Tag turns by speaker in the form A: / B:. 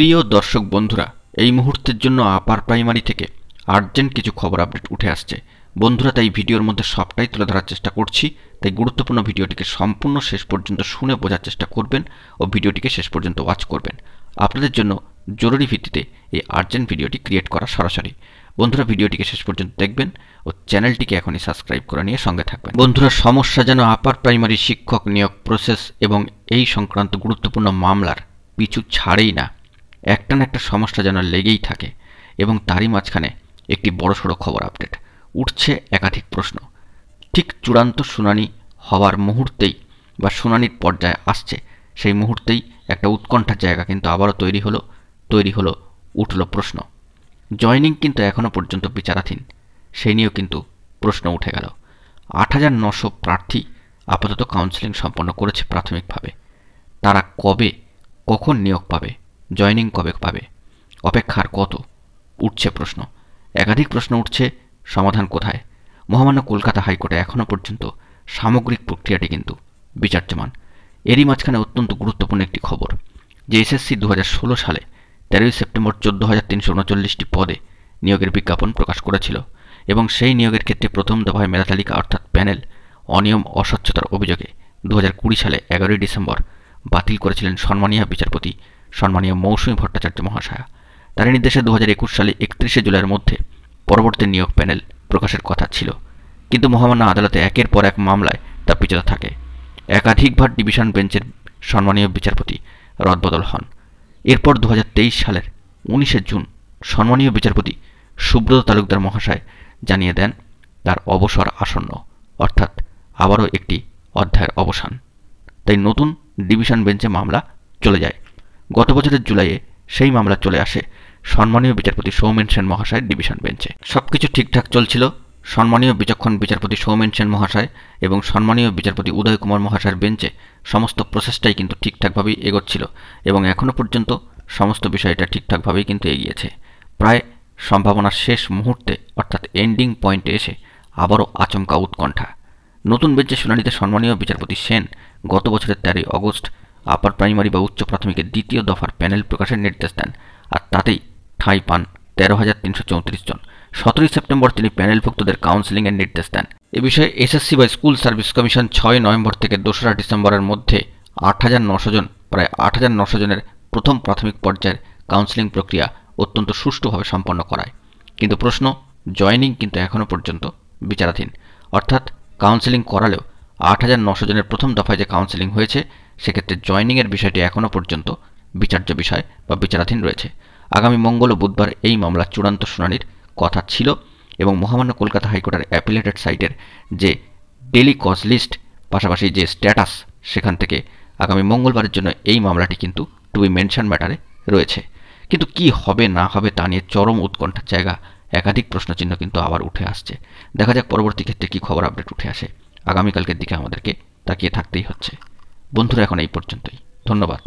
A: প্রিয় দর্শক বন্ধুরা, এই মুহূর্তের জন্য আপার প্রাইমারি থেকে আর্জেন্ট কিছু খবর আপডেট উঠে আসছে। বন্ধুরা, তাই ভিডিওর মধ্যে সবটাই তুলে ধরার চেষ্টা করছি, তাই গুরুত্বপূর্ণ ভিডিওটিকে সম্পূর্ণ শেষ পর্যন্ত শুনে বোঝার চেষ্টা করবেন ও ভিডিওটিকে শেষ পর্যন্ত ওয়াচ করবেন। আপনাদের জন্য জরুরি ভিত্তিতে এই আর্জেন্ট ভিডিওটি ক্রিয়েট করা সরাসরি। বন্ধুরা, ভিডিওটিকে শেষ পর্যন্ত দেখবেন ও চ্যানেলটিকে এখনই সাবস্ক্রাইব করে নিয়ে সঙ্গে থাকবেন। বন্ধুরা, সমস্যা যেন আপার প্রাইমারি শিক্ষক নিয়োগ প্রসেস এবং এই সংক্রান্ত গুরুত্বপূর্ণ মামলার পিছু ছাড়েই না। একটা না একটা সমস্যা যেন লেগেই থাকে এবং তারই মাঝখানে একটি বড়সড় খবর আপডেট উঠছে। একাধিক প্রশ্ন ঠিক চূড়ান্ত শুনানি হওয়ার মুহূর্তেই বা শুনানির পর্যায়ে আসছে, সেই মুহূর্তেই একটা উৎকণ্ঠার জায়গা কিন্তু আবারও তৈরি হলো উঠল প্রশ্ন। জয়নিং কিন্তু এখনও পর্যন্ত বিচারাধীন, সেই নিয়েও কিন্তু প্রশ্ন উঠে গেল। ৮,৯০০ প্রার্থী আপাতত কাউন্সেলিং সম্পন্ন করেছে প্রাথমিকভাবে। তারা কখন নিয়োগ পাবে, জয়নিং কবে পাবে, অপেক্ষার কত, উঠছে প্রশ্ন। একাধিক প্রশ্ন উঠছে, সমাধান কোথায়? মহামান্য কলকাতা হাইকোর্টে এখনও পর্যন্ত সামগ্রিক প্রক্রিয়াটি কিন্তু বিচার্যমান। এরই মাঝখানে অত্যন্ত গুরুত্বপূর্ণ একটি খবর যে এসএসসি ২০১৬ সালে ১৩ই সেপ্টেম্বর ১৪,৩৩৯টি পদে নিয়োগের বিজ্ঞাপন প্রকাশ করেছিল এবং সেই নিয়োগের ক্ষেত্রে প্রথম দফায় মেধা তালিকা অর্থাৎ প্যানেল অনিয়ম অস্বচ্ছতার অভিযোগে ২০২০ সালে ১১ই ডিসেম্বর বাতিল করেছিলেন সম্মানীয় বিচারপতি সম্মানীয় মৌসুমী ভট্টাচার্য মহাশয়া। তার নির্দেশে ২০২১ সালে ৩১শে জুলাইয়ের মধ্যে পরবর্তী নিয়োগ প্যানেল প্রকাশের কথা ছিল, কিন্তু মহামান্য আদালতে একের পর এক মামলায় তা পিছুতে থাকে। একাধিকবার ডিভিশন বেঞ্চের সম্মানীয় বিচারপতি রদবদল হন। এরপর ২০২৩ সালের ১৯শে জুন সম্মানীয় বিচারপতি সুব্রত তালুকদার মহাশয় জানিয়ে দেন তার অবসর আসন্ন, অর্থাৎ আবারও একটি অধ্যায়ের অবসান। তাই নতুন ডিভিশন বেঞ্চে মামলা চলে যায়। গত বছরের জুলাইয়ে সেই মামলা চলে আসে সম্মানীয় বিচারপতি সৌমেন সেন মহাশয়ের ডিভিশন বেঞ্চে। সবকিছু ঠিকঠাক চলছিল সম্মানীয় বিচক্ষণ বিচারপতি সৌমেন সেন মহাশয় এবং সম্মানীয় বিচারপতি উদয় কুমার মহাশয়ের বেঞ্চে সমস্ত প্রসেসটাই কিন্তু ঠিকঠাকভাবেই এগোচ্ছিল এবং এখনও পর্যন্ত সমস্ত বিষয়টা ঠিকঠাকভাবেই কিন্তু এগিয়েছে। প্রায় সম্ভাবনার শেষ মুহূর্তে অর্থাৎ এন্ডিং পয়েন্টে এসে আবারও আচমকা উৎকণ্ঠা। নতুন বেঞ্চে শুনানিতে সম্মানীয় বিচারপতি সেন গত বছরের ১৩ই অগস্ট আপার প্রাইমারি বা উচ্চ প্রাথমিকের দ্বিতীয় দফার প্যানেল প্রকাশের নির্দেশ দেন, আর তাতেই ঠাঁই পান ১৩,৩৩৪ জন। ১৭ই সেপ্টেম্বর তিনি প্যানেলভুক্তদের কাউন্সেলিংয়ের নির্দেশ দেন। এ বিষয়ে এসএসসি বা স্কুল সার্ভিস কমিশন ৬ নভেম্বর থেকে ২রা ডিসেম্বরের মধ্যে ৮,৯০০ জন প্রায় ৮,৯০০ জনের প্রথম প্রাথমিক পর্যায়ের কাউন্সেলিং প্রক্রিয়া অত্যন্ত সুষ্ঠুভাবে সম্পন্ন করায়। কিন্তু প্রশ্ন, জয়নিং কিন্তু এখনও পর্যন্ত বিচারাধীন, অর্থাৎ কাউন্সেলিং করালেও ৮,৯০০ জনের প্রথম দফায় যে কাউন্সেলিং হয়েছে সেক্ষেত্রে জয়নিংয়ের বিষয়টি এখনও পর্যন্ত বিচার্য বিষয় বা বিচারাধীন রয়েছে। আগামী মঙ্গল ও বুধবার এই মামলা চূড়ান্ত শুনানির কথা ছিল এবং মহামান্য কলকাতা হাইকোর্টের অ্যাপিলেটেড সাইটের যে ডেলি কজ লিস্ট পাশাপাশি যে স্ট্যাটাস, সেখান থেকে আগামী মঙ্গলবারের জন্য এই মামলাটি কিন্তু টু বি মেনশন ম্যাটারে রয়েছে। কিন্তু কি হবে না হবে তা নিয়ে চরম উৎকণ্ঠার জায়গা, একাধিক প্রশ্নচিহ্ন কিন্তু আবার উঠে আসছে। দেখা যাক পরবর্তী ক্ষেত্রে কী খবর আপডেট উঠে আসে। আগামীকালকের দিকে আমাদেরকে তাকিয়ে থাকতেই হচ্ছে। বন্ধুরা, এখন এই পর্যন্তই। ধন্যবাদ।